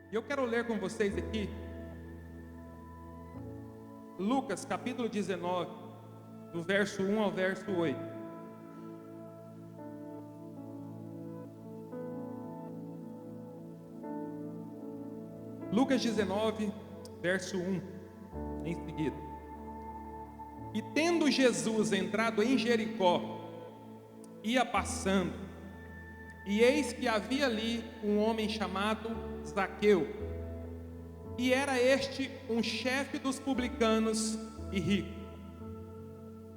E eu quero ler com vocês aqui Lucas capítulo 19, do verso 1 ao verso 8. Lucas 19, verso 1, em seguida. E tendo Jesus entrado em Jericó, ia passando, e eis que havia ali um homem chamado Zaqueu, e era este um chefe dos publicanos e rico.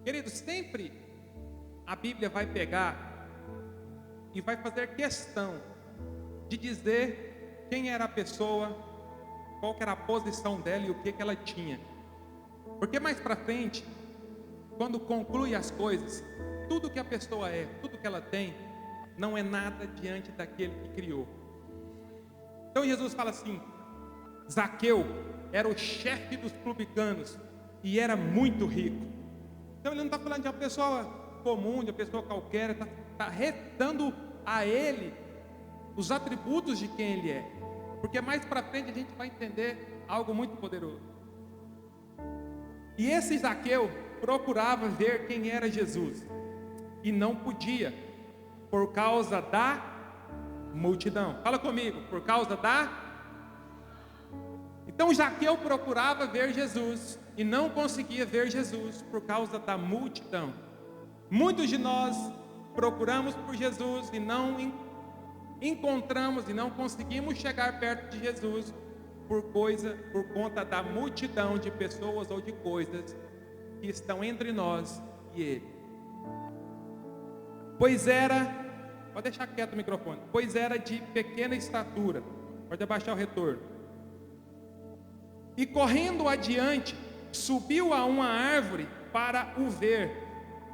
Queridos, sempre a Bíblia vai pegar e vai fazer questão de dizer quem era a pessoa, qual que era a posição dela e o que ela tinha. Porque mais para frente, quando conclui as coisas, tudo que a pessoa é, tudo que ela tem, não é nada diante daquele que criou. Então Jesus fala assim: Zaqueu era o chefe dos publicanos e era muito rico. Então ele não está falando de uma pessoa comum, de uma pessoa qualquer, está dando a ele os atributos de quem ele é. Porque mais para frente a gente vai entender algo muito poderoso. E esse Zaqueu procurava ver quem era Jesus e não podia, por causa da multidão. Fala comigo, por causa da... Então Zaqueu procurava ver Jesus e não conseguia ver Jesus por causa da multidão. Muitos de nós procuramos por Jesus e não encontramos e não conseguimos chegar perto de Jesus por conta da multidão de pessoas ou de coisas que estão entre nós e Ele. Pois era, pode deixar quieto o microfone, pois era de pequena estatura, pode abaixar o retorno. E correndo adiante, subiu a uma árvore para o ver,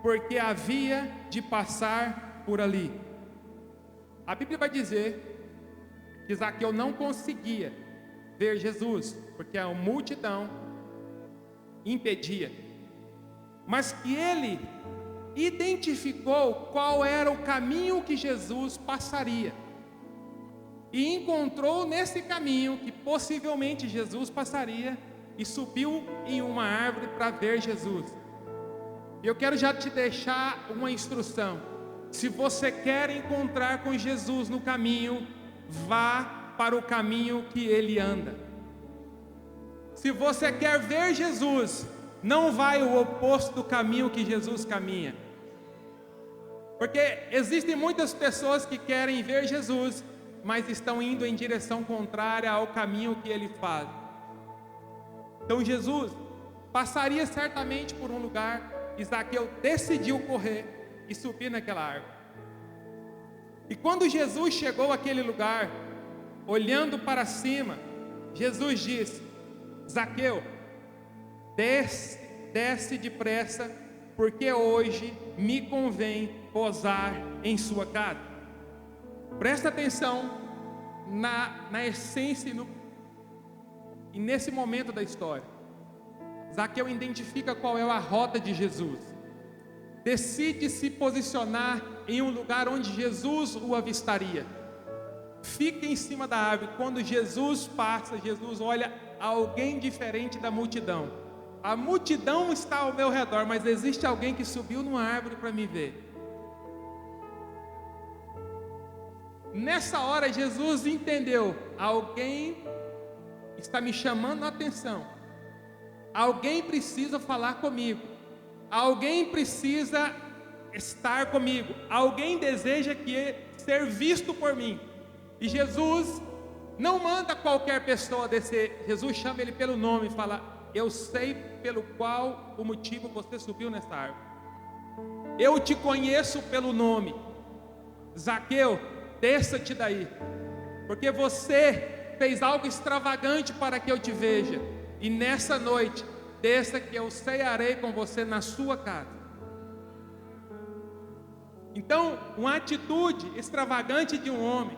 porque havia de passar por ali. A Bíblia vai dizer que Zaqueu não conseguia ver Jesus, porque a multidão impedia, mas que ele identificou qual era o caminho que Jesus passaria, e encontrou nesse caminho que possivelmente Jesus passaria, e subiu em uma árvore para ver Jesus. E eu quero já te deixar uma instrução: se você quer encontrar com Jesus no caminho, vá para o caminho que Ele anda. Se você quer ver Jesus, não vai o oposto do caminho que Jesus caminha. Porque existem muitas pessoas que querem ver Jesus, mas estão indo em direção contrária ao caminho que Ele faz. Então Jesus passaria certamente por um lugar, e Zaqueu decidiu correr e subir naquela árvore. E quando Jesus chegou àquele lugar, olhando para cima, Jesus disse: Zaqueu, desce depressa, porque hoje me convém posar em sua casa. Presta atenção na essência e nesse momento da história. Zaqueu identifica qual é a rota de Jesus. Decide se posicionar em um lugar onde Jesus o avistaria. Fica em cima da árvore. Quando Jesus passa, Jesus olha alguém diferente da multidão. A multidão está ao meu redor, mas existe alguém que subiu numa árvore para me ver. Nessa hora Jesus entendeu: alguém está me chamando a atenção, alguém precisa falar comigo, alguém precisa estar comigo, alguém deseja ser visto por mim. E Jesus não manda qualquer pessoa descer. Jesus chama ele pelo nome e fala: eu sei pelo qual o motivo você subiu nessa árvore, eu te conheço pelo nome. Zaqueu, desça-te daí, porque você fez algo extravagante para que eu te veja, e nessa noite, desça que eu cearei com você na sua casa. Então, uma atitude extravagante de um homem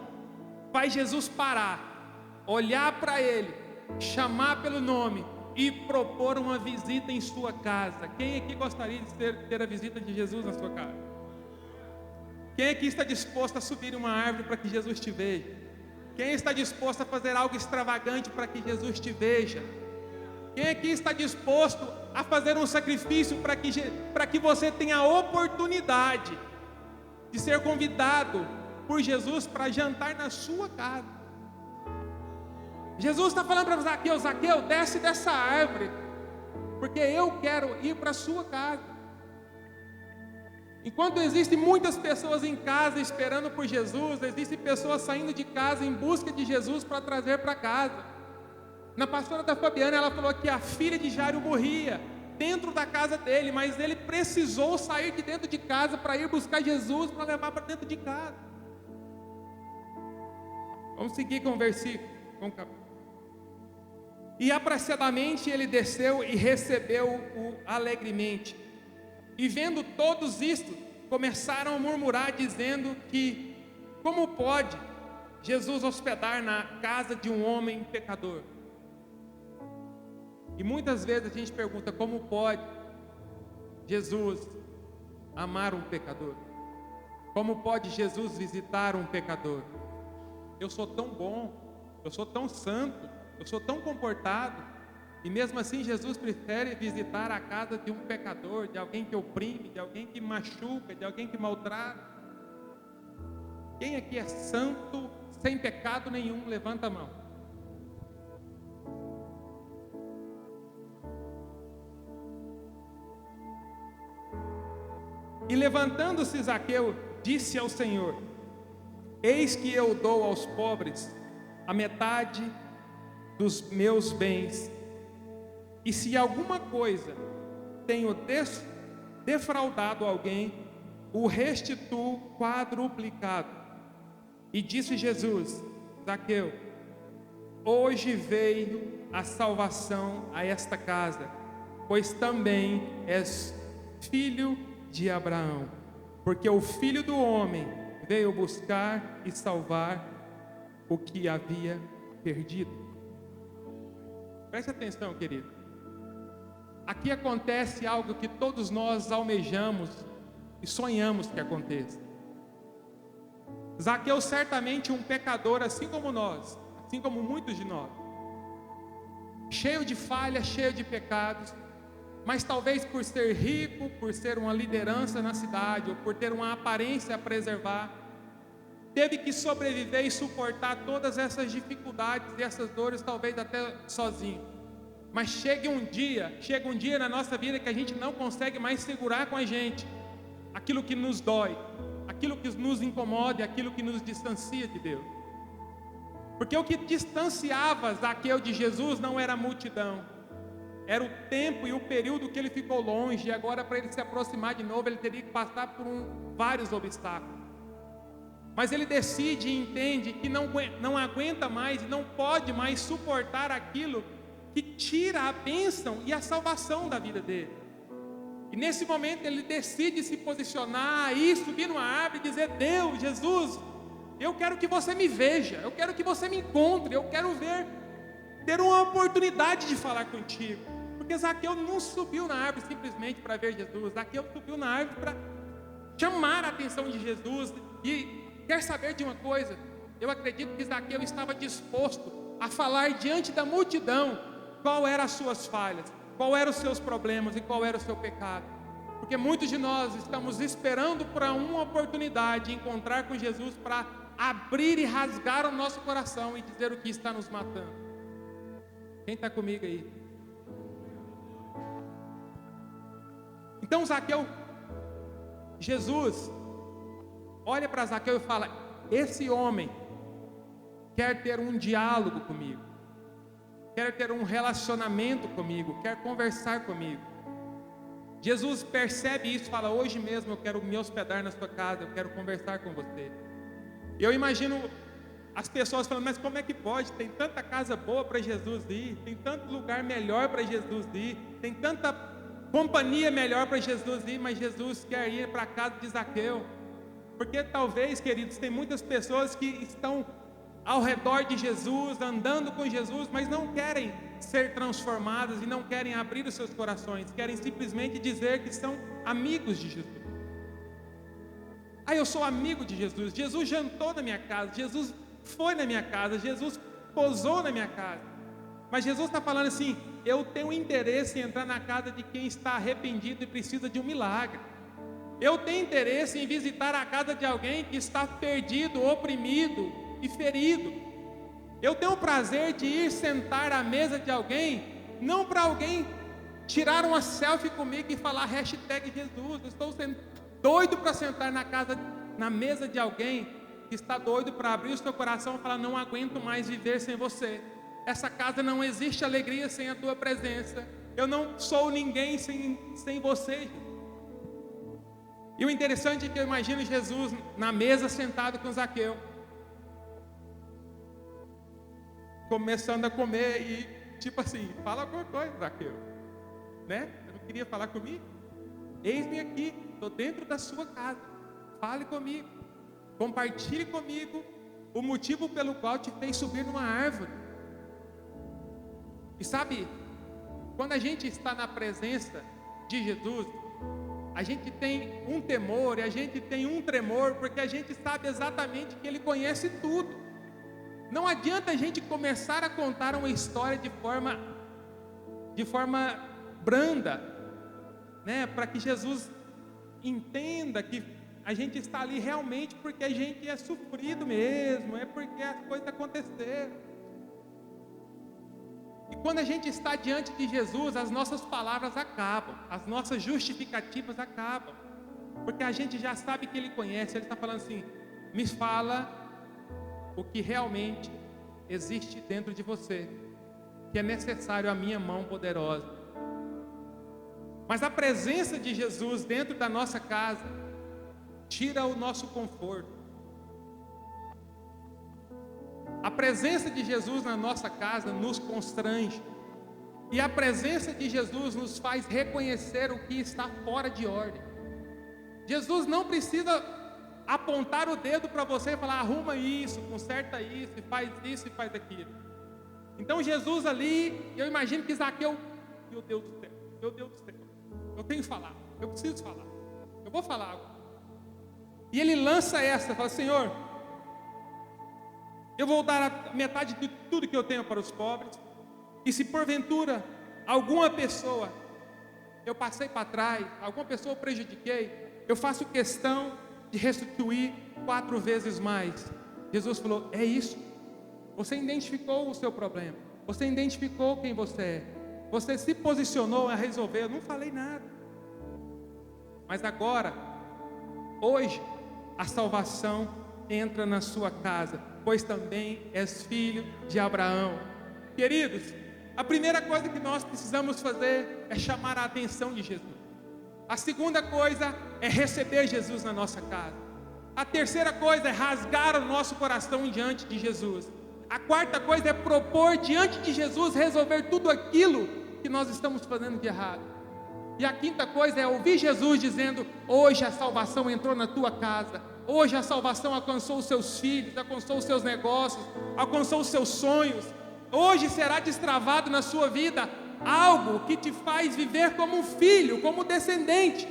faz Jesus parar, olhar para ele, chamar pelo nome e propor uma visita em sua casa. Quem aqui gostaria de ter a visita de Jesus na sua casa? Quem aqui está disposto a subir uma árvore para que Jesus te veja? Quem está disposto a fazer algo extravagante para que Jesus te veja? Quem aqui está disposto a fazer um sacrifício para que você tenha a oportunidade de ser convidado por Jesus para jantar na sua casa? Jesus está falando para Zaqueu: Zaqueu, desce dessa árvore, porque eu quero ir para a sua casa. Enquanto existem muitas pessoas em casa esperando por Jesus, existem pessoas saindo de casa em busca de Jesus para trazer para casa. Na pastora da Fabiana, ela falou que a filha de Jairo morria dentro da casa dele, mas ele precisou sair de dentro de casa para ir buscar Jesus, para levar para dentro de casa. Vamos seguir com o versículo. E apressadamente ele desceu e recebeu-o alegremente. E vendo todos isto, começaram a murmurar, dizendo que como pode Jesus hospedar na casa de um homem pecador? E muitas vezes a gente pergunta: como pode Jesus amar um pecador? Como pode Jesus visitar um pecador? Eu sou tão bom, eu sou tão santo, eu sou tão comportado, e mesmo assim Jesus prefere visitar a casa de um pecador, de alguém que oprime, de alguém que machuca, de alguém que maltrata. Quem aqui é santo, sem pecado nenhum? Levanta a mão. E levantando-se Zaqueu, disse ao Senhor: eis que eu dou aos pobres a metade dos meus bens, e se alguma coisa tenho defraudado alguém, o restituo quadruplicado. E disse Jesus: Zaqueu, hoje veio a salvação a esta casa, pois também és filho de Abraão, porque o Filho do Homem veio buscar e salvar o que havia perdido. Preste atenção, querido. Aqui acontece algo que todos nós almejamos e sonhamos que aconteça. Zaqueu certamente um pecador, assim como nós, assim como muitos de nós, cheio de falhas, cheio de pecados, mas talvez por ser rico, por ser uma liderança na cidade, ou por ter uma aparência a preservar, teve que sobreviver e suportar todas essas dificuldades e essas dores, talvez até sozinho. Mas chega um dia na nossa vida que a gente não consegue mais segurar com a gente aquilo que nos dói, aquilo que nos incomoda, aquilo que nos distancia de Deus. Porque o que distanciava Zaqueu de Jesus não era a multidão, era o tempo e o período que ele ficou longe, e agora para ele se aproximar de novo, ele teria que passar por vários obstáculos. Mas ele decide e entende que não aguenta mais, não pode mais suportar aquilo que tira a bênção e a salvação da vida dele. E nesse momento ele decide se posicionar e subir numa árvore e dizer: Deus, Jesus, eu quero que você me veja, eu quero que você me encontre, eu quero ter uma oportunidade de falar contigo. Porque Zaqueu não subiu na árvore simplesmente para ver Jesus, Zaqueu subiu na árvore para chamar a atenção de Jesus. E quer saber de uma coisa? Eu acredito que Zaqueu estava disposto a falar diante da multidão qual eram as suas falhas, qual eram os seus problemas e qual era o seu pecado. Porque muitos de nós estamos esperando por uma oportunidade de encontrar com Jesus para abrir e rasgar o nosso coração e dizer o que está nos matando. Quem está comigo aí? Então Zaqueu, Jesus olha para Zaqueu e fala: esse homem quer ter um diálogo comigo, quer ter um relacionamento comigo, quer conversar comigo. Jesus percebe isso e fala: hoje mesmo eu quero me hospedar na sua casa, eu quero conversar com você. Eu imagino as pessoas falando: mas como é que pode? Tem tanta casa boa para Jesus ir, tem tanto lugar melhor para Jesus ir, tem tanta companhia melhor para Jesus ir, mas Jesus quer ir para a casa de Zaqueu. Porque talvez, queridos, tem muitas pessoas que estão ao redor de Jesus, andando com Jesus, mas não querem ser transformadas e não querem abrir os seus corações, querem simplesmente dizer que são amigos de Jesus. Eu sou amigo de Jesus, Jesus jantou na minha casa, Jesus foi na minha casa, Jesus pousou na minha casa. Mas Jesus está falando assim: eu tenho interesse em entrar na casa de quem está arrependido e precisa de um milagre. Eu tenho interesse em visitar a casa de alguém que está perdido, oprimido e ferido. Eu tenho o prazer de ir sentar à mesa de alguém, não para alguém tirar uma selfie comigo e falar hashtag Jesus. Eu estou doido para sentar na mesa de alguém que está doido para abrir o seu coração e falar: não aguento mais viver sem você. Essa casa não existe alegria sem a tua presença. Eu não sou ninguém sem você. E o interessante é que eu imagino Jesus na mesa sentado com Zaqueu, começando a comer e tipo assim: fala alguma coisa, Zaqueu, né? Você não queria falar comigo? Eis-me aqui, estou dentro da sua casa, fale comigo, compartilhe comigo o motivo pelo qual te fez subir numa árvore. E sabe, quando a gente está na presença de Jesus, a gente tem um temor e a gente tem um tremor, porque a gente sabe exatamente que Ele conhece tudo. Não adianta a gente começar a contar uma história de forma branda, né? Para que Jesus entenda que a gente está ali realmente porque a gente é sofrido mesmo, é porque as coisas aconteceram. E quando a gente está diante de Jesus, as nossas palavras acabam, as nossas justificativas acabam, porque a gente já sabe que Ele conhece. Ele está falando assim: me fala o que realmente existe dentro de você, que é necessário a minha mão poderosa. Mas a presença de Jesus dentro da nossa casa tira o nosso conforto. A presença de Jesus na nossa casa nos constrange. E a presença de Jesus nos faz reconhecer o que está fora de ordem. Jesus não precisa apontar o dedo para você e falar: arruma isso, conserta isso e faz aquilo. Então Jesus ali, eu imagino que Zaqueu: meu Deus do céu, eu tenho que falar, eu preciso falar, eu vou falar algo. E ele lança essa, fala: Senhor, eu vou dar a metade de tudo que eu tenho para os pobres. E se porventura alguma pessoa eu passei para trás, alguma pessoa eu prejudiquei, eu faço questão de restituir 4 vezes mais. Jesus falou: é isso. Você identificou o seu problema, você identificou quem você é, você se posicionou a resolver. Eu não falei nada. Mas agora, hoje, a salvação entra na sua casa, pois também és filho de Abraão. Queridos, a primeira coisa que nós precisamos fazer é chamar a atenção de Jesus. A segunda coisa é receber Jesus na nossa casa. A terceira coisa é rasgar o nosso coração diante de Jesus. A quarta coisa é propor diante de Jesus resolver tudo aquilo que nós estamos fazendo de errado. E a quinta coisa é ouvir Jesus dizendo: hoje a salvação entrou na tua casa. Hoje a salvação alcançou os seus filhos, alcançou os seus negócios, alcançou os seus sonhos. Hoje será destravado na sua vida algo que te faz viver como um filho, como descendente.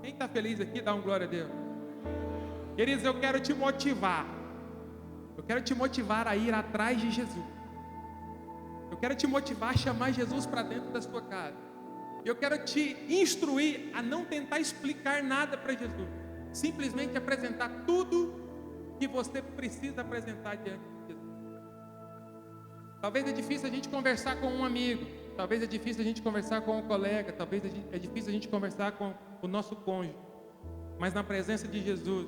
Quem está feliz aqui, dá um glória a Deus. Queridos, eu quero te motivar. Eu quero te motivar a ir atrás de Jesus. Eu quero te motivar a chamar Jesus para dentro da sua casa. Eu quero te instruir a não tentar explicar nada para Jesus. Simplesmente apresentar tudo que você precisa apresentar diante de Jesus. Talvez é difícil a gente conversar com um amigo. Talvez é difícil a gente conversar com um colega. Talvez é difícil a gente conversar com o nosso cônjuge. Mas na presença de Jesus,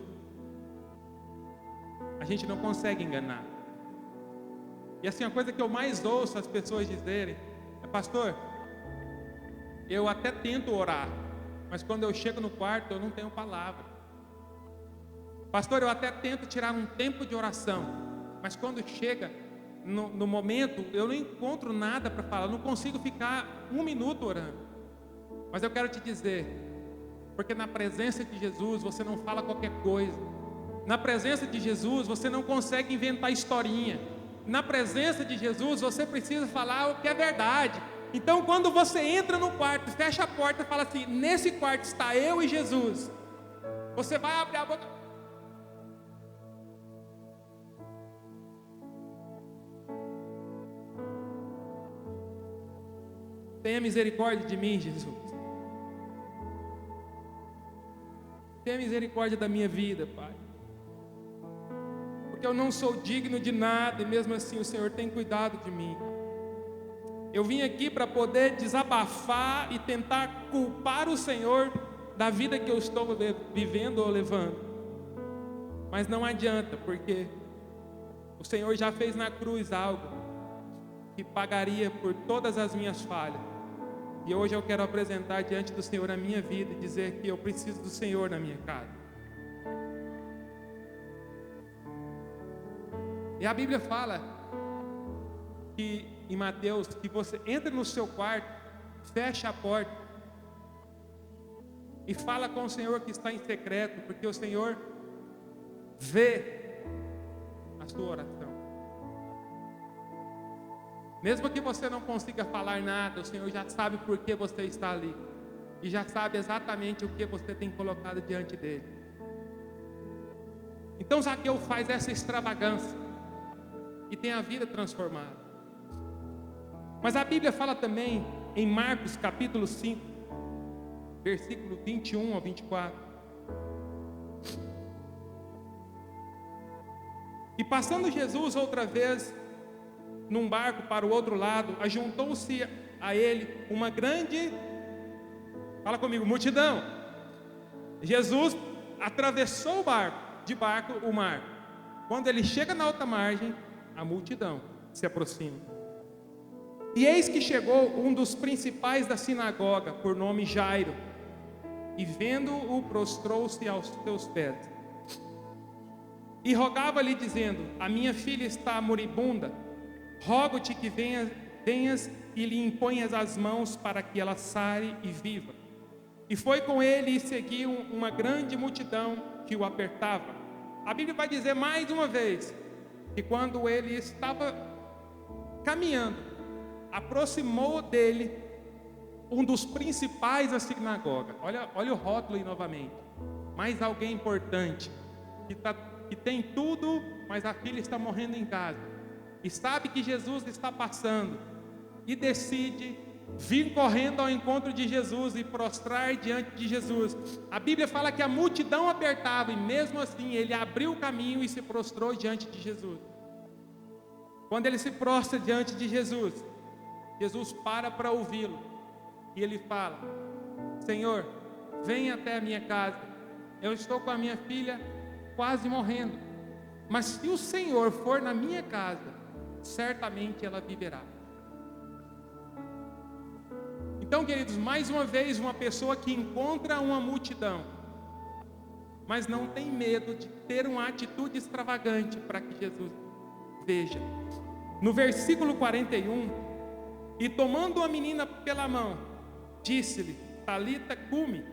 a gente não consegue enganar. E assim, a coisa que eu mais ouço as pessoas dizerem é: pastor, eu até tento orar, mas quando eu chego no quarto eu não tenho palavra. Pastor, eu até tento tirar um tempo de oração, mas quando chega no momento eu não encontro nada para falar, eu não consigo ficar 1 minuto orando. Mas eu quero te dizer, porque na presença de Jesus você não fala qualquer coisa. Na presença de Jesus você não consegue inventar historinha. Na presença de Jesus você precisa falar o que é verdade. Então quando você entra no quarto, fecha a porta e fala assim: nesse quarto está eu e Jesus. Você vai abrir a boca: Tenha misericórdia de mim, Jesus. Tenha misericórdia da minha vida, Pai. Porque eu não sou digno de nada e mesmo assim o Senhor tem cuidado de mim. Eu vim aqui para poder desabafar e tentar culpar o Senhor da vida que eu estou vivendo ou levando. Mas não adianta, porque o Senhor já fez na cruz algo que pagaria por todas as minhas falhas. E hoje eu quero apresentar diante do Senhor a minha vida e dizer que eu preciso do Senhor na minha casa. E a Bíblia fala que em Mateus, que você entra no seu quarto, fecha a porta e fala com o Senhor que está em secreto, porque o Senhor vê a sua oração. Mesmo que você não consiga falar nada, o Senhor já sabe por que você está ali e já sabe exatamente o que você tem colocado diante dele. Então Zaqueu faz essa extravagância e tem a vida transformada. Mas a Bíblia fala também em Marcos capítulo 5, versículo 21 ao 24. E passando Jesus outra vez num barco para o outro lado, ajuntou-se a ele uma grande, fala comigo, multidão. Jesus atravessou de barco o mar. Quando ele chega na outra margem, a multidão se aproxima. E eis que chegou um dos principais da sinagoga, por nome Jairo, e vendo-o, prostrou-se aos seus pés. E rogava-lhe, dizendo: a minha filha está moribunda, rogo-te que venhas e lhe imponhas as mãos para que ela sare e viva. E foi com ele e seguiu uma grande multidão que o apertava. A Bíblia vai dizer mais uma vez que quando ele estava caminhando, aproximou dele um dos principais da sinagoga. Olha o rótulo aí novamente. Mais alguém importante que tem tudo, mas a filha está morrendo em casa. E sabe que Jesus está passando e decide vir correndo ao encontro de Jesus e prostrar diante de Jesus. A Bíblia fala que a multidão apertava e mesmo assim ele abriu o caminho e se prostrou diante de Jesus. Quando ele se prostra diante de Jesus, Jesus para ouvi-lo e ele fala: Senhor, vem até a minha casa, eu estou com a minha filha quase morrendo, mas se o Senhor for na minha casa, certamente ela viverá. Então, queridos, mais uma vez, uma pessoa que encontra uma multidão, mas não tem medo de ter uma atitude extravagante para que Jesus veja. No versículo 41, e tomando a menina pela mão, disse-lhe: Talita cumi,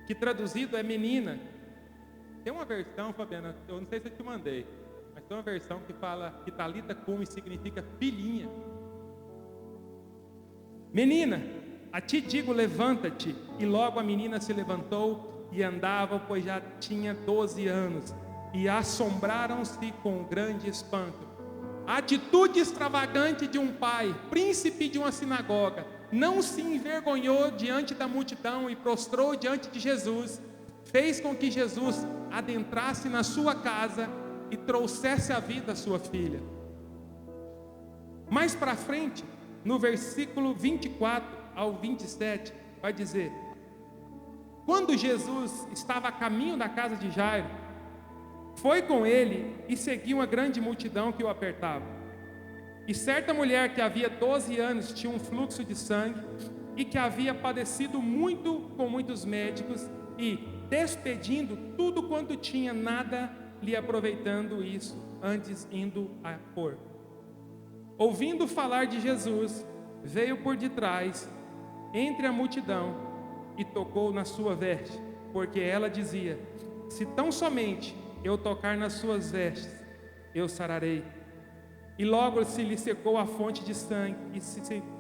que traduzido é menina. Tem uma versão, Fabiana, eu não sei se eu te mandei, mas tem uma versão que fala que Talita cumi significa filhinha. Menina, a ti digo, levanta-te. E logo a menina se levantou e andava, pois já tinha 12 anos. E assombraram-se com grande espanto. A atitude extravagante de um pai, príncipe de uma sinagoga, não se envergonhou diante da multidão e prostrou diante de Jesus, fez com que Jesus adentrasse na sua casa e trouxesse à vida a sua filha. Mais para frente, no versículo 24 ao 27, vai dizer: quando Jesus estava a caminho da casa de Jairo, foi com ele e seguiu uma grande multidão que o apertava. E certa mulher que havia 12 anos tinha um fluxo de sangue e que havia padecido muito com muitos médicos e, despedindo tudo quanto tinha, nada lhe aproveitando isso, antes indo a pôr. Ouvindo falar de Jesus, veio por detrás, entre a multidão, e tocou na sua veste, porque ela dizia: se tão somente eu tocar nas suas vestes, eu sararei. E logo se lhe secou a fonte de sangue,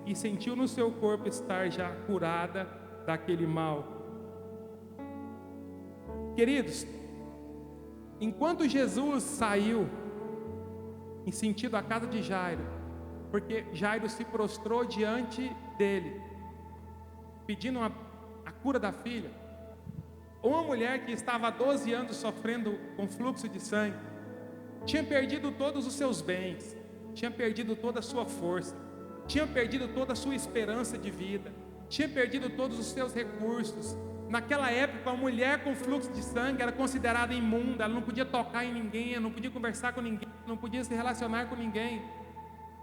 e sentiu no seu corpo estar já curada daquele mal. Queridos, enquanto Jesus saiu em sentido à casa de Jairo, porque Jairo se prostrou diante dele, pedindo a cura da filha, ou uma mulher que estava há 12 anos sofrendo com fluxo de sangue, tinha perdido todos os seus bens, tinha perdido toda a sua força, tinha perdido toda a sua esperança de vida, tinha perdido todos os seus recursos. Naquela época, uma mulher com fluxo de sangue era considerada imunda, ela não podia tocar em ninguém, ela não podia conversar com ninguém, não podia se relacionar com ninguém.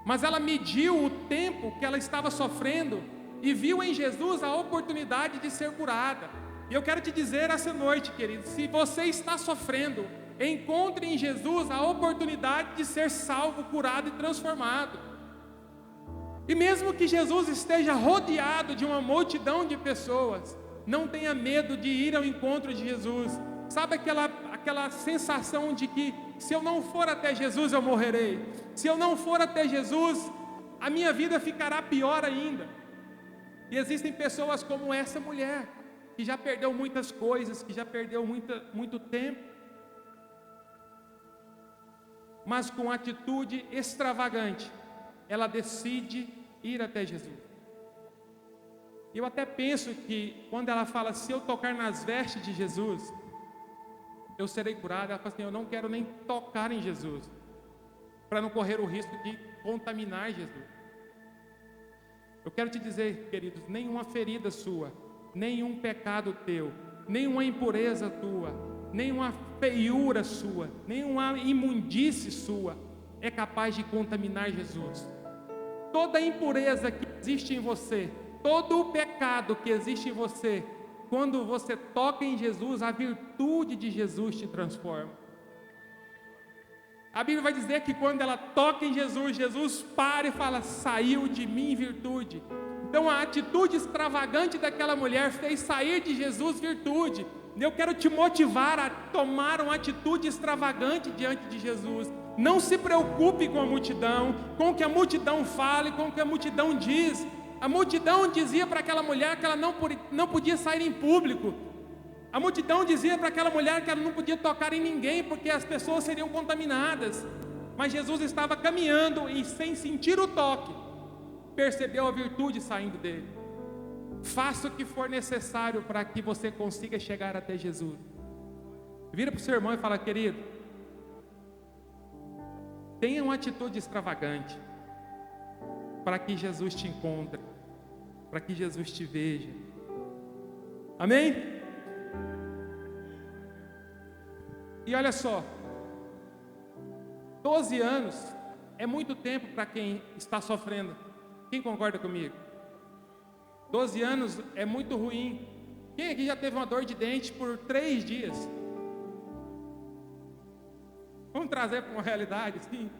Mas ela mediu o tempo que ela estava sofrendo e viu em Jesus a oportunidade de ser curada. E eu quero te dizer essa noite, querido, se você está sofrendo, encontre em Jesus a oportunidade de ser salvo, curado e transformado. E mesmo que Jesus esteja rodeado de uma multidão de pessoas, não tenha medo de ir ao encontro de Jesus. Sabe aquela sensação de que se eu não for até Jesus eu morrerei, se eu não for até Jesus a minha vida ficará pior ainda. E existem pessoas como essa mulher, que já perdeu muitas coisas, que já perdeu muito tempo, mas com atitude extravagante, ela decide ir até Jesus. Eu até penso que quando ela fala, se eu tocar nas vestes de Jesus, eu serei curada, ela fala assim, eu não quero nem tocar em Jesus, para não correr o risco de contaminar Jesus. Eu quero te dizer, queridos, nenhuma ferida sua, nenhum pecado teu, nenhuma impureza tua, nenhuma feiura sua, nenhuma imundície sua é capaz de contaminar Jesus. Toda impureza que existe em você, todo o pecado que existe em você, quando você toca em Jesus, a virtude de Jesus te transforma. A Bíblia vai dizer que quando ela toca em Jesus, Jesus para e fala, saiu de mim virtude. Então a atitude extravagante daquela mulher fez sair de Jesus virtude. Eu quero te motivar a tomar uma atitude extravagante diante de Jesus. Não se preocupe com a multidão, com o que a multidão fala, com o que a multidão diz. A multidão dizia para aquela mulher que ela não podia sair em público. A multidão dizia para aquela mulher que ela não podia tocar em ninguém, porque as pessoas seriam contaminadas. Mas Jesus estava caminhando e, sem sentir o toque, percebeu a virtude saindo dele. Faça o que for necessário para que você consiga chegar até Jesus. Vira para o seu irmão e fala, querido, tenha uma atitude extravagante para que Jesus te encontre, para que Jesus te veja. Amém? E olha só, 12 anos é muito tempo para quem está sofrendo. Quem concorda comigo? 12 anos é muito ruim. Quem aqui já teve uma dor de dente por 3 dias? Vamos trazer para uma realidade, sim.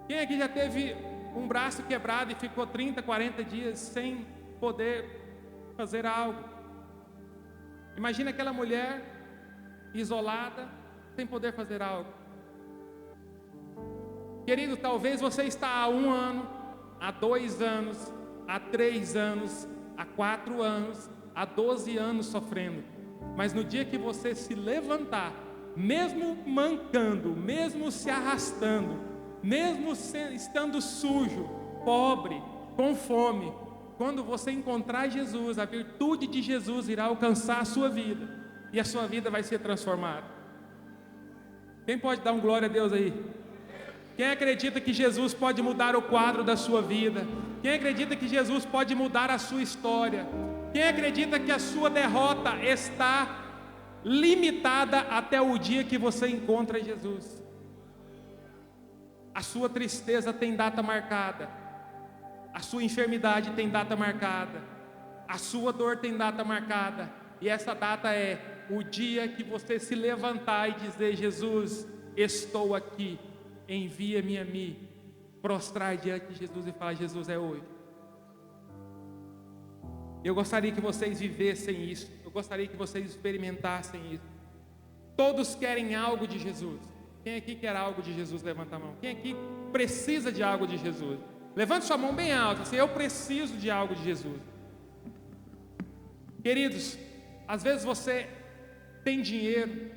Quem aqui já teve um braço quebrado e ficou 30, 40 dias sem poder fazer algo? Imagina aquela mulher isolada, sem poder fazer algo. Querido, talvez você está há 1 ano, há 2 anos, há 3 anos, há 4 anos, há 12 anos sofrendo. Mas no dia que você se levantar, mesmo mancando, mesmo se arrastando, mesmo estando sujo, pobre, com fome, quando você encontrar Jesus, a virtude de Jesus irá alcançar a sua vida. E a sua vida vai ser transformada. Quem pode dar um glória a Deus aí? Quem acredita que Jesus pode mudar o quadro da sua vida? Quem acredita que Jesus pode mudar a sua história? Quem acredita que a sua derrota está limitada até o dia que você encontra Jesus? A sua tristeza tem data marcada. A sua enfermidade tem data marcada. A sua dor tem data marcada. E essa data é o dia que você se levantar e dizer, Jesus, estou aqui, envia-me a mim, prostrar diante de Jesus e falar, Jesus, é hoje. Eu gostaria que vocês vivessem isso, eu gostaria que vocês experimentassem isso. Todos querem algo de Jesus. Quem aqui quer algo de Jesus? Levanta a mão. Quem aqui precisa de algo de Jesus? Levante sua mão bem alta, assim, eu preciso de algo de Jesus. Queridos, às vezes você tem dinheiro,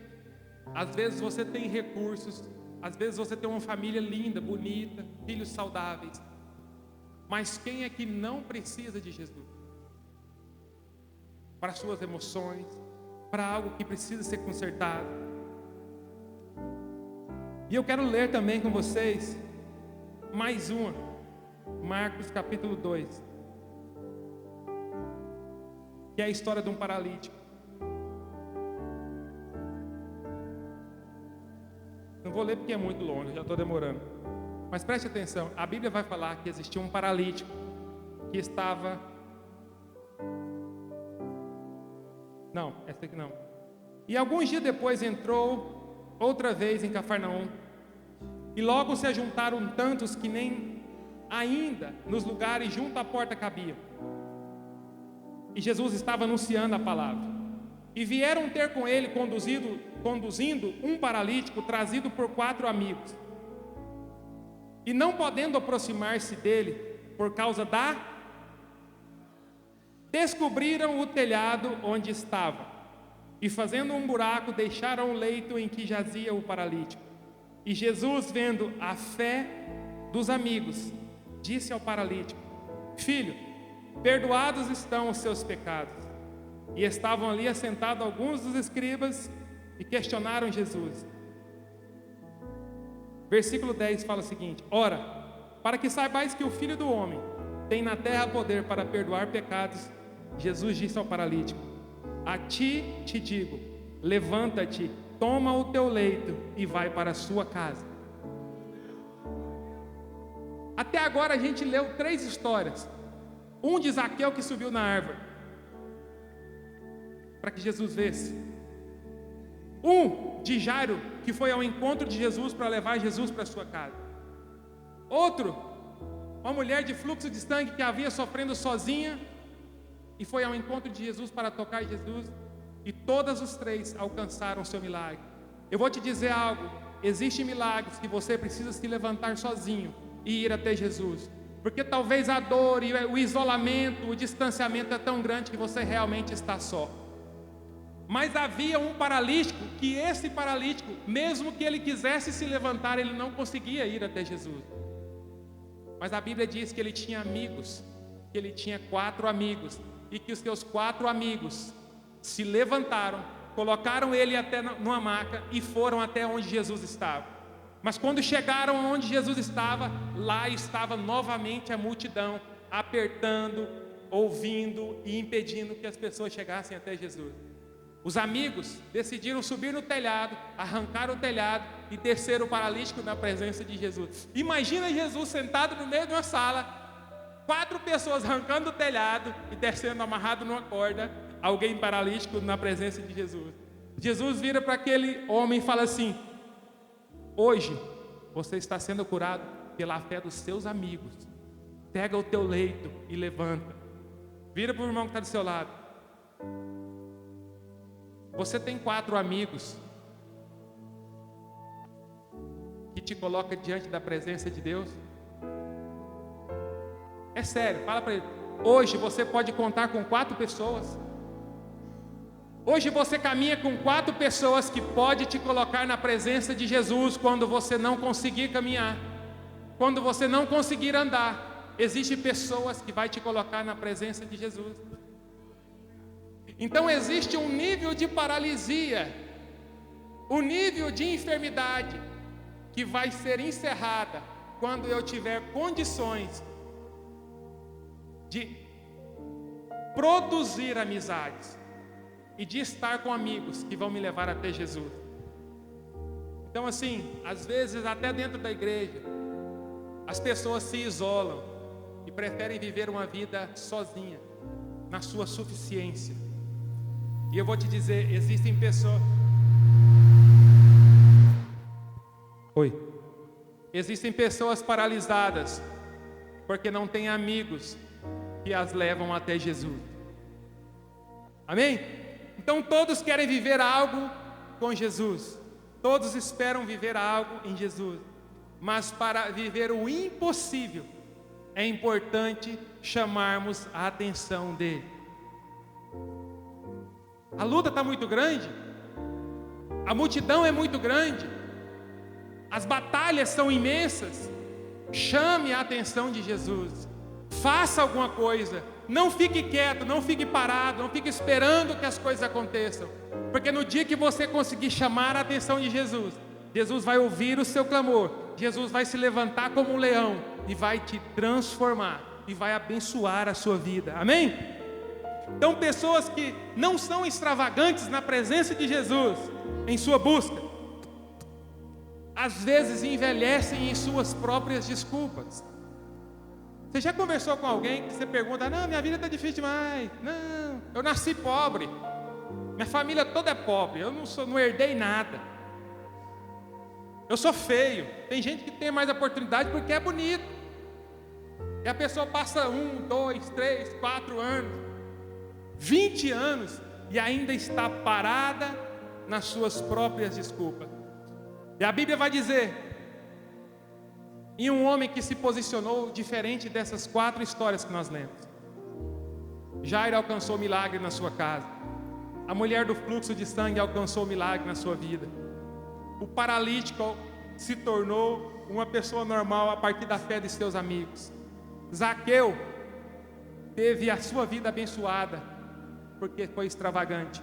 às vezes você tem recursos, às vezes você tem uma família linda, bonita, filhos saudáveis, Mas quem é que não precisa de Jesus? Para suas emoções, para algo que precisa ser consertado. E eu quero ler também com vocês mais uma, Marcos capítulo 2, que é a história de um paralítico. Não vou ler porque é muito longe, já estou demorando. Mas preste atenção, a Bíblia vai falar que existia um paralítico que estava... Não, essa aqui não. E alguns dias depois entrou outra vez em Cafarnaum. E logo se ajuntaram tantos que nem ainda nos lugares junto à porta cabiam. E Jesus estava anunciando a palavra. E vieram ter com ele conduzindo um paralítico trazido por 4 amigos. E não podendo aproximar-se dele por causa da... Descobriram o telhado onde estava. E fazendo um buraco, deixaram o leito em que jazia o paralítico. E Jesus, vendo a fé dos amigos, disse ao paralítico: Filho, perdoados estão os seus pecados. E estavam ali assentados alguns dos escribas e questionaram Jesus. Versículo 10 fala o seguinte: Ora, para que saibais que o Filho do Homem tem na terra poder para perdoar pecados, Jesus disse ao paralítico: A ti te digo, levanta-te, toma o teu leito e vai para a sua casa. Até agora a gente leu 3 histórias. Um de Zaqueu que subiu na árvore para que Jesus visse. Um de Jairo que foi ao encontro de Jesus para levar Jesus para a sua casa. Outro, uma mulher de fluxo de sangue que havia sofrendo sozinha e foi ao encontro de Jesus para tocar Jesus. E todos os 3 alcançaram o seu milagre. Eu vou te dizer algo: existem milagres que você precisa se levantar sozinho e ir até Jesus, porque talvez a dor e o isolamento, o distanciamento é tão grande que você realmente está só. Mas havia um paralítico, que esse paralítico, mesmo que ele quisesse se levantar, ele não conseguia ir até Jesus. Mas a Bíblia diz que ele tinha amigos, que ele tinha 4 amigos, e que os seus 4 amigos se levantaram, colocaram ele até numa maca e foram até onde Jesus estava. Mas quando chegaram onde Jesus estava, lá estava novamente a multidão, apertando, ouvindo e impedindo que as pessoas chegassem até Jesus. Os amigos decidiram subir no telhado, arrancar o telhado e descer o paralítico na presença de Jesus. Imagina Jesus sentado no meio de uma sala, 4 pessoas arrancando o telhado e descendo amarrado numa corda, alguém paralítico na presença de Jesus. Jesus vira para aquele homem e fala assim: hoje você está sendo curado pela fé dos seus amigos. Pega o teu leito e levanta. Vira para o irmão que está do seu lado: você tem 4 amigos que te coloca diante da presença de Deus? É sério, fala para ele. Hoje você pode contar com 4 pessoas. Hoje você caminha com 4 pessoas que podem te colocar na presença de Jesus quando você não conseguir caminhar, quando você não conseguir andar. Existem pessoas que vai te colocar na presença de Jesus. Então existe um nível de paralisia, um nível de enfermidade que vai ser encerrada quando eu tiver condições de produzir amizades e de estar com amigos que vão me levar até Jesus. Então assim, às vezes até dentro da igreja, as pessoas se isolam e preferem viver uma vida sozinha, na sua suficiência. E eu vou te dizer, existem pessoas... Existem pessoas paralisadas porque não têm amigos que as levam até Jesus. Amém? Então todos querem viver algo com Jesus. Todos esperam viver algo em Jesus. Mas para viver o impossível, é importante chamarmos a atenção dele. A luta está muito grande, a multidão é muito grande, as batalhas são imensas. Chame a atenção de Jesus, Faça alguma coisa. Não fique quieto, não fique parado, não fique esperando que as coisas aconteçam. Porque no dia que você conseguir chamar a atenção de Jesus, Jesus vai ouvir o seu clamor. Jesus vai se levantar como um leão e vai te transformar e vai abençoar a sua vida. Amém? Então, pessoas que não são extravagantes na presença de Jesus, em sua busca, às vezes envelhecem em suas próprias desculpas. Você já conversou com alguém que você pergunta: não, minha vida está difícil demais, não, eu nasci pobre, minha família toda é pobre, eu não herdei nada, eu sou feio. Tem gente que tem mais oportunidade porque é bonito, e a pessoa passa 1, 2, 3, 4 anos, 20 anos e ainda está parada nas suas próprias desculpas. E a Bíblia vai dizer: e um homem que se posicionou diferente dessas 4 histórias que nós lemos. Jairo alcançou milagre na sua casa. A mulher do fluxo de sangue alcançou milagre na sua vida. O paralítico se tornou uma pessoa normal a partir da fé de seus amigos. Zaqueu teve a sua vida abençoada porque foi extravagante.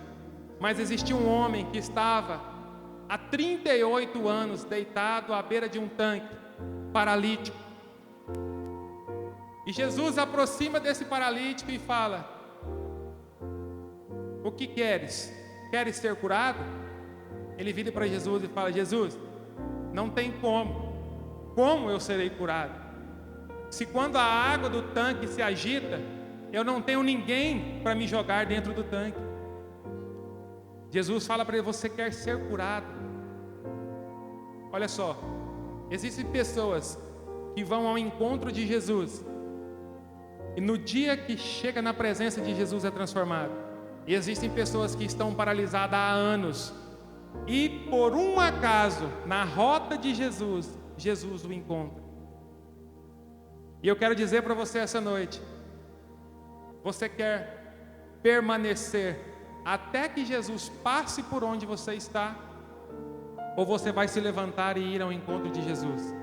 Mas existia um homem que estava há 38 anos deitado à beira de um tanque, paralítico. E Jesus aproxima desse paralítico e fala: o que queres? Queres ser curado? Ele vira para Jesus e fala: Jesus, não tem como eu serei curado? Se quando a água do tanque se agita, eu não tenho ninguém para me jogar dentro do tanque. Jesus fala para ele: você quer ser curado? Olha só, existem pessoas que vão ao encontro de Jesus e no dia que chega na presença de Jesus é transformado. E existem pessoas que estão paralisadas há anos e por um acaso, na rota de Jesus, Jesus o encontra. E eu quero dizer para você essa noite: você quer permanecer até que Jesus passe por onde você está? Ou você vai se levantar e ir ao encontro de Jesus?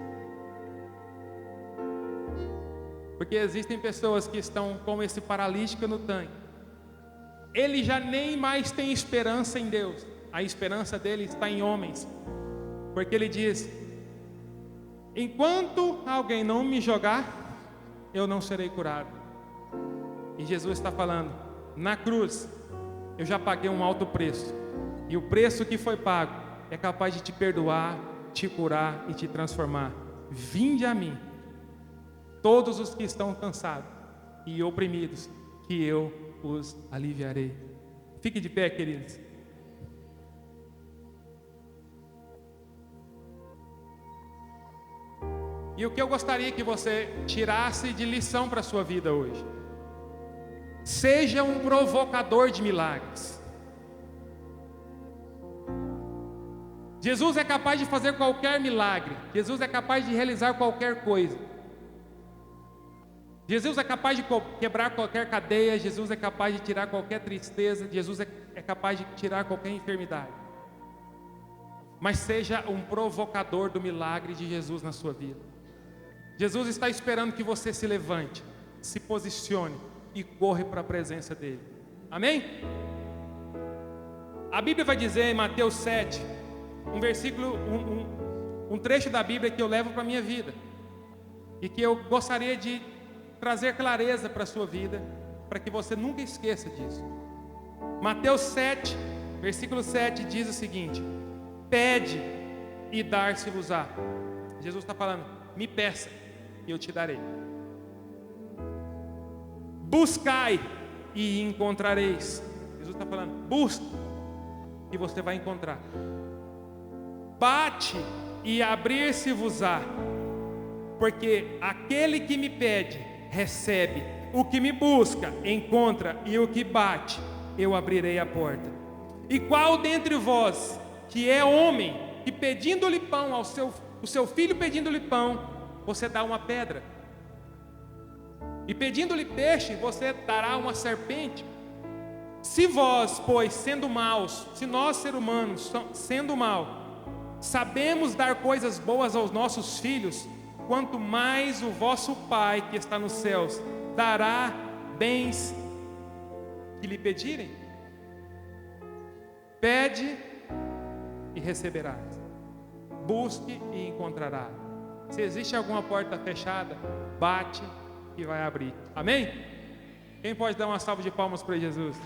Porque existem pessoas que estão como esse paralítico no tanque. Ele já nem mais tem esperança em Deus. A esperança dele está em homens. Porque ele diz: enquanto alguém não me jogar, eu não serei curado. E Jesus está falando: na cruz eu já paguei um alto preço. E o preço que foi pago é capaz de te perdoar, te curar e te transformar. Vinde a mim, todos os que estão cansados e oprimidos, que eu os aliviarei. Fique de pé, queridos. E o que eu gostaria que você tirasse de lição para a sua vida hoje: seja um provocador de milagres. Jesus é capaz de fazer qualquer milagre. Jesus é capaz de realizar qualquer coisa. Jesus é capaz de quebrar qualquer cadeia. Jesus é capaz de tirar qualquer tristeza. Jesus é capaz de tirar qualquer enfermidade. Mas seja um provocador do milagre de Jesus na sua vida. Jesus está esperando que você se levante, se posicione e corre para a presença dele. Amém? A Bíblia vai dizer em Mateus 7, um versículo, um trecho da Bíblia que eu levo para a minha vida e que eu gostaria de trazer clareza para a sua vida, para que você nunca esqueça disso. Mateus 7, versículo 7 diz o seguinte: pede e dar-se-vos-á. Jesus está falando: me peça e eu te darei. Buscai e encontrareis. Jesus está falando: busque e você vai encontrar. Bate e abrir-se-vos-á. Porque aquele que me pede, recebe. O que me busca, encontra. E o que bate, eu abrirei a porta. E qual dentre vós, que é homem, que pedindo-lhe pão o seu filho pedindo-lhe pão, você dá uma pedra? E pedindo-lhe peixe, você dará uma serpente? Se vós, pois, sendo maus, se nós, seres humanos, sendo maus, sabemos dar coisas boas aos nossos filhos, quanto mais o vosso Pai que está nos céus dará bens que lhe pedirem. Pede e receberás. Busque e encontrará. Se existe alguma porta fechada, bate e vai abrir. Amém? Quem pode dar uma salva de palmas para Jesus?